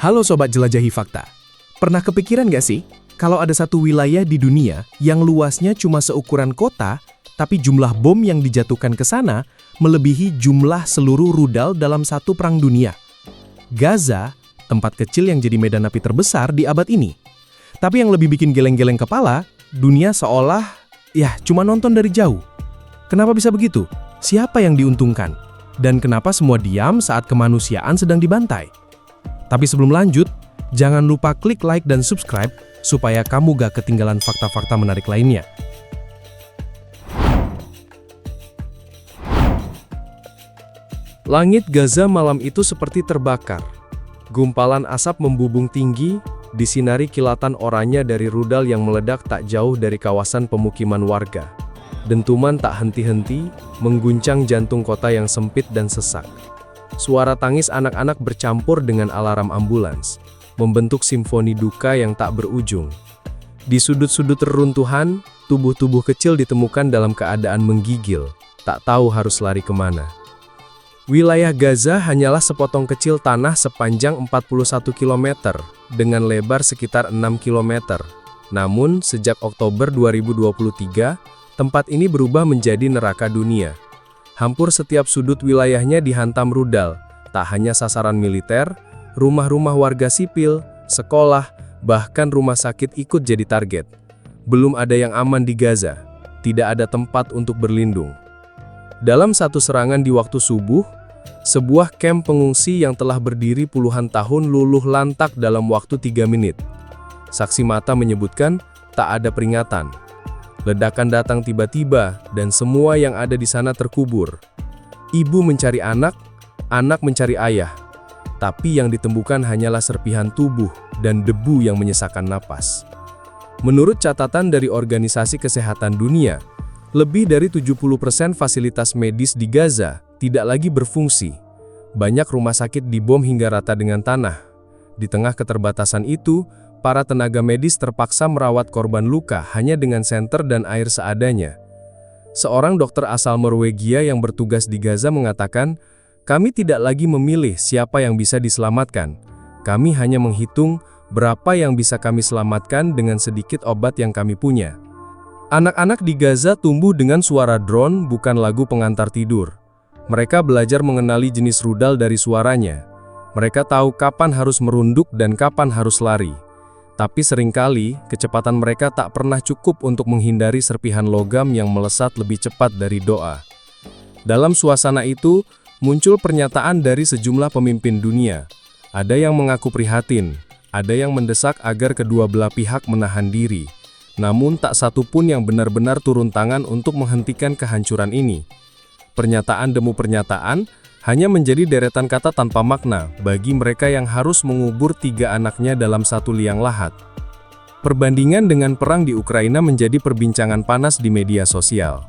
Halo Sobat Jelajahi Fakta. Pernah kepikiran gak sih, kalau ada satu wilayah di dunia yang luasnya cuma seukuran kota, tapi jumlah bom yang dijatuhkan ke sana melebihi jumlah seluruh rudal dalam satu perang dunia? Gaza, tempat kecil yang jadi medan api terbesar di abad ini. Tapi yang lebih bikin geleng-geleng kepala, dunia seolah, cuma nonton dari jauh. Kenapa bisa begitu? Siapa yang diuntungkan? Dan kenapa semua diam saat kemanusiaan sedang dibantai? Tapi sebelum lanjut, jangan lupa klik like dan subscribe supaya kamu gak ketinggalan fakta-fakta menarik lainnya. Langit Gaza malam itu seperti terbakar. Gumpalan asap membubung tinggi, disinari kilatan oranye dari rudal yang meledak tak jauh dari kawasan pemukiman warga. Dentuman tak henti-henti, mengguncang jantung kota yang sempit dan sesak. Suara tangis anak-anak bercampur dengan alarm ambulans, membentuk simfoni duka yang tak berujung. Di sudut-sudut reruntuhan, tubuh-tubuh kecil ditemukan dalam keadaan menggigil, tak tahu harus lari kemana. Wilayah Gaza hanyalah sepotong kecil tanah sepanjang 41 km, dengan lebar sekitar 6 km. Namun, sejak Oktober 2023, tempat ini berubah menjadi neraka dunia. Hampir setiap sudut wilayahnya dihantam rudal, tak hanya sasaran militer, rumah-rumah warga sipil, sekolah, bahkan rumah sakit ikut jadi target. Belum ada yang aman di Gaza, tidak ada tempat untuk berlindung. Dalam satu serangan di waktu subuh, sebuah kamp pengungsi yang telah berdiri puluhan tahun luluh lantak dalam waktu 3 menit. Saksi mata menyebutkan, tak ada peringatan. Ledakan datang tiba-tiba, dan semua yang ada di sana terkubur. Ibu mencari anak, anak mencari ayah. Tapi yang ditemukan hanyalah serpihan tubuh dan debu yang menyesakkan napas. Menurut catatan dari Organisasi Kesehatan Dunia, lebih dari 70% fasilitas medis di Gaza tidak lagi berfungsi. Banyak rumah sakit dibom hingga rata dengan tanah. Di tengah keterbatasan itu, para tenaga medis terpaksa merawat korban luka hanya dengan senter dan air seadanya. Seorang dokter asal Norwegia yang bertugas di Gaza mengatakan, "Kami tidak lagi memilih siapa yang bisa diselamatkan. Kami hanya menghitung berapa yang bisa kami selamatkan dengan sedikit obat yang kami punya." Anak-anak di Gaza tumbuh dengan suara drone, bukan lagu pengantar tidur. Mereka belajar mengenali jenis rudal dari suaranya. Mereka tahu kapan harus merunduk dan kapan harus lari. Tapi seringkali, kecepatan mereka tak pernah cukup untuk menghindari serpihan logam yang melesat lebih cepat dari doa. Dalam suasana itu, muncul pernyataan dari sejumlah pemimpin dunia. Ada yang mengaku prihatin, ada yang mendesak agar kedua belah pihak menahan diri. Namun tak satu pun yang benar-benar turun tangan untuk menghentikan kehancuran ini. Pernyataan demi pernyataan, hanya menjadi deretan kata tanpa makna bagi mereka yang harus mengubur 3 anaknya dalam satu liang lahat. Perbandingan dengan perang di Ukraina menjadi perbincangan panas di media sosial.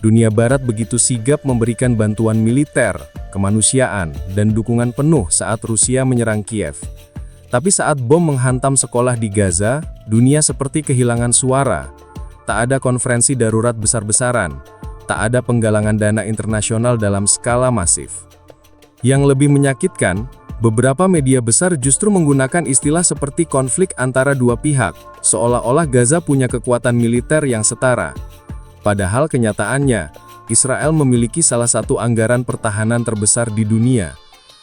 Dunia Barat begitu sigap memberikan bantuan militer, kemanusiaan, dan dukungan penuh saat Rusia menyerang Kiev. Tapi saat bom menghantam sekolah di Gaza, dunia seperti kehilangan suara. Tak ada konferensi darurat besar-besaran. Tak ada penggalangan dana internasional dalam skala masif. Yang lebih menyakitkan, beberapa media besar justru menggunakan istilah seperti konflik antara dua pihak, seolah-olah Gaza punya kekuatan militer yang setara. Padahal kenyataannya, Israel memiliki salah satu anggaran pertahanan terbesar di dunia.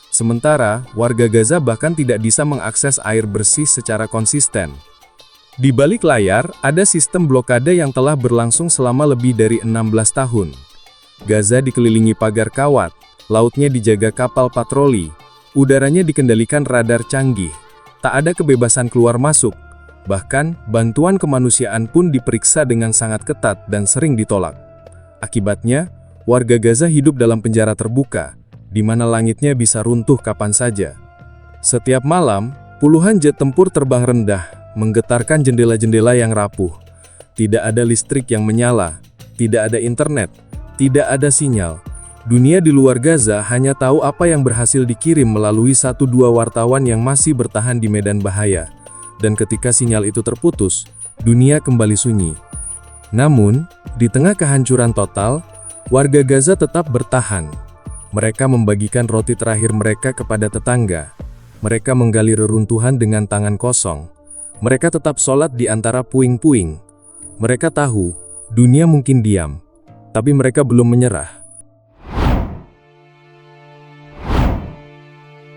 Sementara, warga Gaza bahkan tidak bisa mengakses air bersih secara konsisten. Di balik layar, ada sistem blokade yang telah berlangsung selama lebih dari 16 tahun. Gaza dikelilingi pagar kawat, lautnya dijaga kapal patroli, udaranya dikendalikan radar canggih, tak ada kebebasan keluar masuk, bahkan bantuan kemanusiaan pun diperiksa dengan sangat ketat dan sering ditolak. Akibatnya, warga Gaza hidup dalam penjara terbuka, di mana langitnya bisa runtuh kapan saja. Setiap malam, puluhan jet tempur terbang rendah, menggetarkan jendela-jendela yang rapuh. Tidak ada listrik yang menyala, tidak ada internet, tidak ada sinyal. Dunia di luar Gaza hanya tahu apa yang berhasil dikirim melalui 1-2 wartawan yang masih bertahan di medan bahaya. Dan ketika sinyal itu terputus, dunia kembali sunyi. Namun, di tengah kehancuran total, warga Gaza tetap bertahan. Mereka membagikan roti terakhir mereka kepada tetangga. Mereka menggali reruntuhan dengan tangan kosong. Mereka tetap sholat di antara puing-puing. Mereka tahu, dunia mungkin diam, tapi mereka belum menyerah.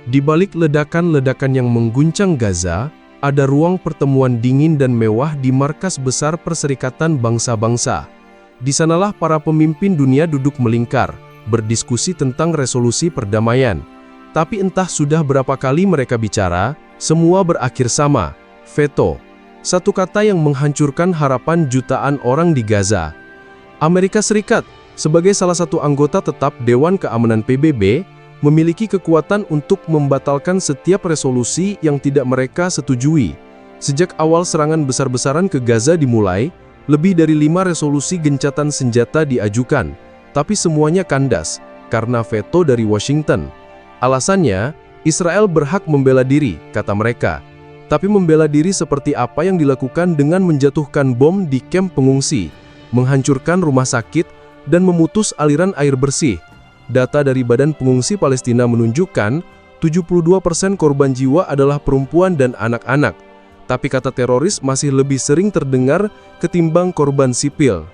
Di balik ledakan-ledakan yang mengguncang Gaza, ada ruang pertemuan dingin dan mewah di markas besar Perserikatan Bangsa-Bangsa. Di sanalah para pemimpin dunia duduk melingkar, berdiskusi tentang resolusi perdamaian. Tapi entah sudah berapa kali mereka bicara, semua berakhir sama, veto. Satu kata yang menghancurkan harapan jutaan orang di Gaza. Amerika Serikat, sebagai salah satu anggota tetap Dewan Keamanan PBB, memiliki kekuatan untuk membatalkan setiap resolusi yang tidak mereka setujui. Sejak awal serangan besar-besaran ke Gaza dimulai, lebih dari 5 resolusi gencatan senjata diajukan, tapi semuanya kandas karena veto dari Washington. Alasannya, Israel berhak membela diri, kata mereka. Tapi membela diri seperti apa yang dilakukan dengan menjatuhkan bom di kamp pengungsi, menghancurkan rumah sakit, dan memutus aliran air bersih. Data dari Badan Pengungsi Palestina menunjukkan 72% korban jiwa adalah perempuan dan anak-anak. Tapi kata teroris masih lebih sering terdengar ketimbang korban sipil.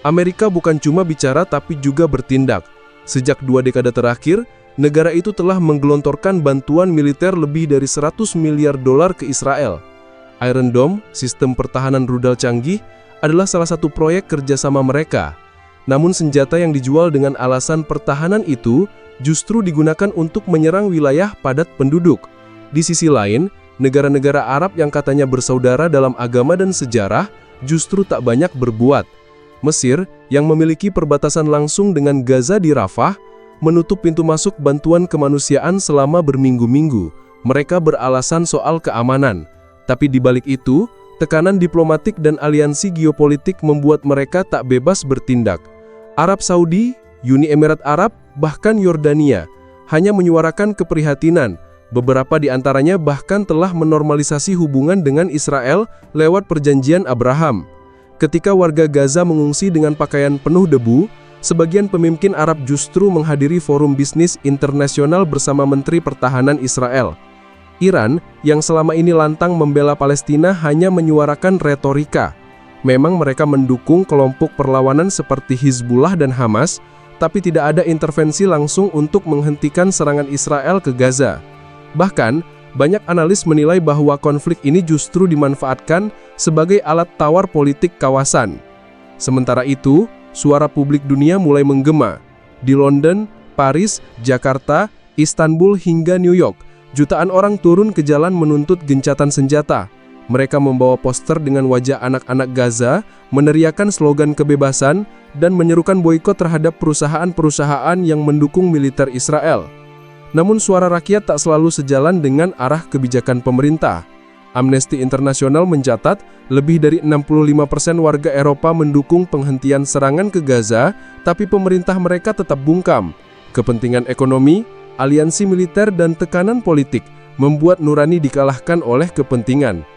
Amerika bukan cuma bicara tapi juga bertindak. Sejak 2 dekade terakhir, negara itu telah menggelontorkan bantuan militer lebih dari 100 miliar dolar ke Israel. Iron Dome, sistem pertahanan rudal canggih, adalah salah satu proyek kerjasama mereka. Namun senjata yang dijual dengan alasan pertahanan itu justru digunakan untuk menyerang wilayah padat penduduk. Di sisi lain, negara-negara Arab yang katanya bersaudara dalam agama dan sejarah justru tak banyak berbuat. Mesir, yang memiliki perbatasan langsung dengan Gaza di Rafah, menutup pintu masuk bantuan kemanusiaan selama berminggu-minggu. Mereka beralasan soal keamanan. Tapi di balik itu, tekanan diplomatik dan aliansi geopolitik membuat mereka tak bebas bertindak. Arab Saudi, Uni Emirat Arab, bahkan Yordania hanya menyuarakan keprihatinan. Beberapa di antaranya bahkan telah menormalisasi hubungan dengan Israel lewat perjanjian Abraham. Ketika warga Gaza mengungsi dengan pakaian penuh debu, sebagian pemimpin Arab justru menghadiri forum bisnis internasional bersama Menteri Pertahanan Israel. Iran, yang selama ini lantang membela Palestina, hanya menyuarakan retorika. Memang mereka mendukung kelompok perlawanan seperti Hizbullah dan Hamas, tapi tidak ada intervensi langsung untuk menghentikan serangan Israel ke Gaza. Bahkan, banyak analis menilai bahwa konflik ini justru dimanfaatkan sebagai alat tawar politik kawasan. Sementara itu, suara publik dunia mulai menggema. Di London, Paris, Jakarta, Istanbul hingga New York, jutaan orang turun ke jalan menuntut gencatan senjata. Mereka membawa poster dengan wajah anak-anak Gaza, meneriakan slogan kebebasan, dan menyerukan boikot terhadap perusahaan-perusahaan yang mendukung militer Israel. Namun suara rakyat tak selalu sejalan dengan arah kebijakan pemerintah. Amnesty International mencatat, lebih dari 65% warga Eropa mendukung penghentian serangan ke Gaza, tapi pemerintah mereka tetap bungkam. Kepentingan ekonomi, aliansi militer, dan tekanan politik membuat nurani dikalahkan oleh kepentingan.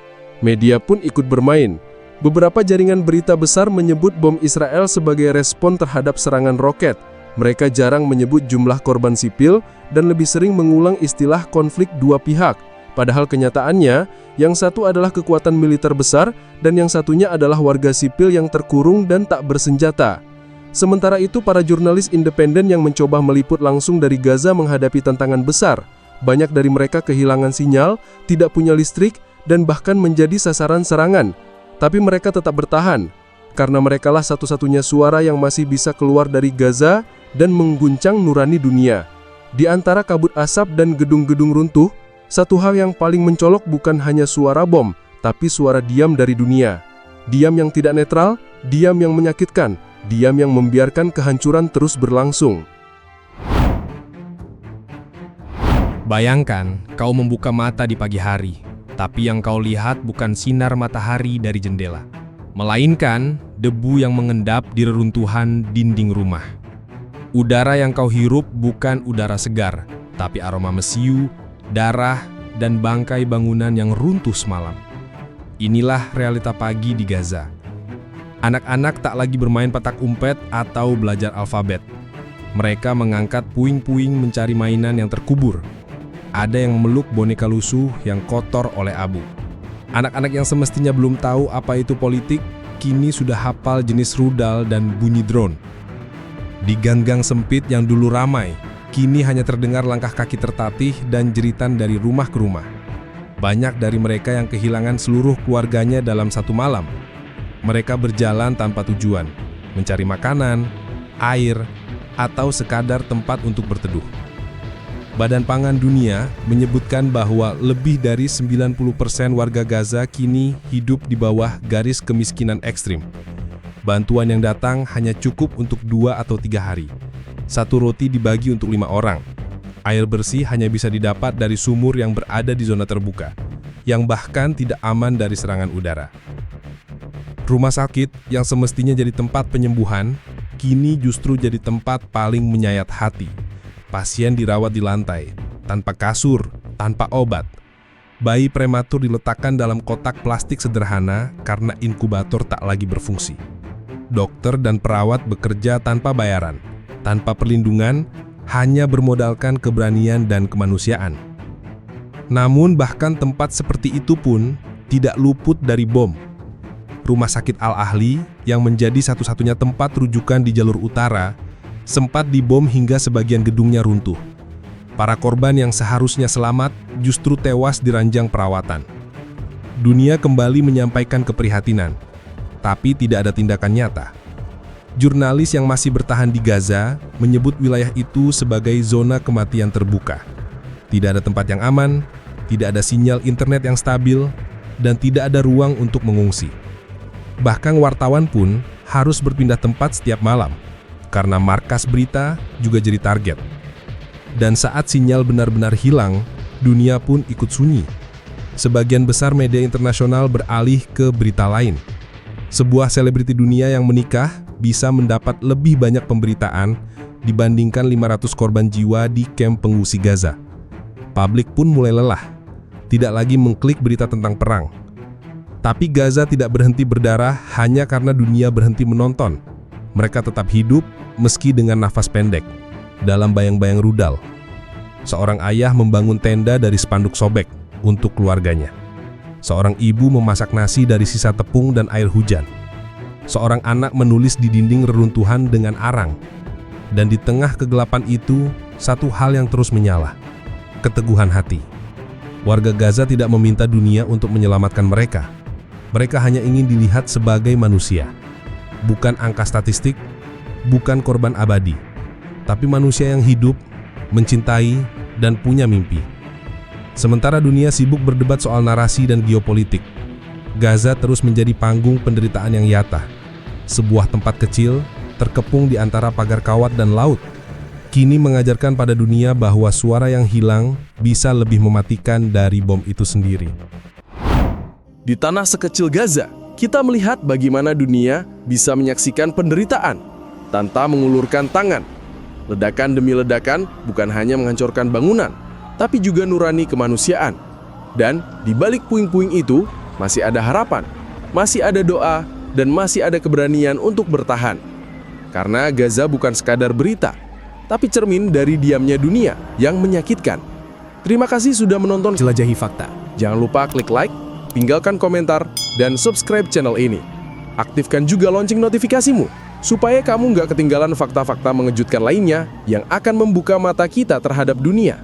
Media pun ikut bermain. Beberapa jaringan berita besar menyebut bom Israel sebagai respon terhadap serangan roket. Mereka jarang menyebut jumlah korban sipil dan lebih sering mengulang istilah konflik dua pihak. Padahal kenyataannya, yang satu adalah kekuatan militer besar dan yang satunya adalah warga sipil yang terkurung dan tak bersenjata. Sementara itu, para jurnalis independen yang mencoba meliput langsung dari Gaza menghadapi tantangan besar. Banyak dari mereka kehilangan sinyal, tidak punya listrik, dan bahkan menjadi sasaran serangan. Tapi mereka tetap bertahan, karena merekalah satu-satunya suara yang masih bisa keluar dari Gaza dan mengguncang nurani dunia. Di antara kabut asap dan gedung-gedung runtuh, satu hal yang paling mencolok bukan hanya suara bom, tapi suara diam dari dunia. Diam yang tidak netral, diam yang menyakitkan, diam yang membiarkan kehancuran terus berlangsung. Bayangkan, kau membuka mata di pagi hari. Tapi yang kau lihat bukan sinar matahari dari jendela, melainkan debu yang mengendap di reruntuhan dinding rumah. Udara yang kau hirup bukan udara segar, tapi aroma mesiu, darah, dan bangkai bangunan yang runtuh semalam. Inilah realita pagi di Gaza. Anak-anak tak lagi bermain petak umpet atau belajar alfabet. Mereka mengangkat puing-puing mencari mainan yang terkubur. ada yang memeluk boneka lusuh yang kotor oleh abu. Anak-anak yang semestinya belum tahu apa itu politik, kini sudah hafal jenis rudal dan bunyi drone. Di gang-gang sempit yang dulu ramai, kini hanya terdengar langkah kaki tertatih dan jeritan dari rumah ke rumah. Banyak dari mereka yang kehilangan seluruh keluarganya dalam satu malam. Mereka berjalan tanpa tujuan, mencari makanan, air, atau sekadar tempat untuk berteduh. Badan Pangan Dunia menyebutkan bahwa lebih dari 90% warga Gaza kini hidup di bawah garis kemiskinan ekstrim. Bantuan yang datang hanya cukup untuk 2 atau 3 hari. Satu roti dibagi untuk 5 orang. Air bersih hanya bisa didapat dari sumur yang berada di zona terbuka, yang bahkan tidak aman dari serangan udara. Rumah sakit yang semestinya jadi tempat penyembuhan, kini justru jadi tempat paling menyayat hati. Pasien dirawat di lantai, tanpa kasur, tanpa obat. Bayi prematur diletakkan dalam kotak plastik sederhana karena inkubator tak lagi berfungsi. Dokter dan perawat bekerja tanpa bayaran, tanpa perlindungan, hanya bermodalkan keberanian dan kemanusiaan. Namun bahkan tempat seperti itu pun tidak luput dari bom. Rumah sakit Al-Ahli yang menjadi satu-satunya tempat rujukan di jalur utara sempat dibom hingga sebagian gedungnya runtuh. Para korban yang seharusnya selamat justru tewas di ranjang perawatan. Dunia kembali menyampaikan keprihatinan, tapi tidak ada tindakan nyata. Jurnalis yang masih bertahan di Gaza menyebut wilayah itu sebagai zona kematian terbuka. Tidak ada tempat yang aman, tidak ada sinyal internet yang stabil, dan tidak ada ruang untuk mengungsi. Bahkan wartawan pun harus berpindah tempat setiap malam, karena markas berita juga jadi target. Dan saat sinyal benar-benar hilang, dunia pun ikut sunyi. Sebagian besar media internasional beralih ke berita lain. Sebuah selebriti dunia yang menikah bisa mendapat lebih banyak pemberitaan dibandingkan 500 korban jiwa di kamp pengungsi Gaza. Publik pun mulai lelah, tidak lagi mengklik berita tentang perang. Tapi Gaza tidak berhenti berdarah hanya karena dunia berhenti menonton. Mereka tetap hidup meski dengan nafas pendek, dalam bayang-bayang rudal. Seorang ayah membangun tenda dari spanduk sobek untuk keluarganya. Seorang ibu memasak nasi dari sisa tepung dan air hujan. Seorang anak menulis di dinding reruntuhan dengan arang. Dan di tengah kegelapan itu, satu hal yang terus menyala: keteguhan hati. Warga Gaza tidak meminta dunia untuk menyelamatkan mereka. Mereka hanya ingin dilihat sebagai manusia. Bukan angka statistik, bukan korban abadi, tapi manusia yang hidup, mencintai, dan punya mimpi. Sementara dunia sibuk berdebat soal narasi dan geopolitik, Gaza terus menjadi panggung penderitaan yang nyata. Sebuah tempat kecil, terkepung di antara pagar kawat dan laut, kini mengajarkan pada dunia bahwa suara yang hilang bisa lebih mematikan dari bom itu sendiri. Di tanah sekecil Gaza, kita melihat bagaimana dunia bisa menyaksikan penderitaan tanpa mengulurkan tangan. Ledakan demi ledakan bukan hanya menghancurkan bangunan, tapi juga nurani kemanusiaan. Dan di balik puing-puing itu, masih ada harapan, masih ada doa, dan masih ada keberanian untuk bertahan. Karena Gaza bukan sekadar berita, tapi cermin dari diamnya dunia yang menyakitkan. Terima kasih sudah menonton Jelajahi Fakta. Jangan lupa klik like, tinggalkan komentar, dan subscribe channel ini. Aktifkan juga lonceng notifikasimu, supaya kamu nggak ketinggalan fakta-fakta mengejutkan lainnya yang akan membuka mata kita terhadap dunia.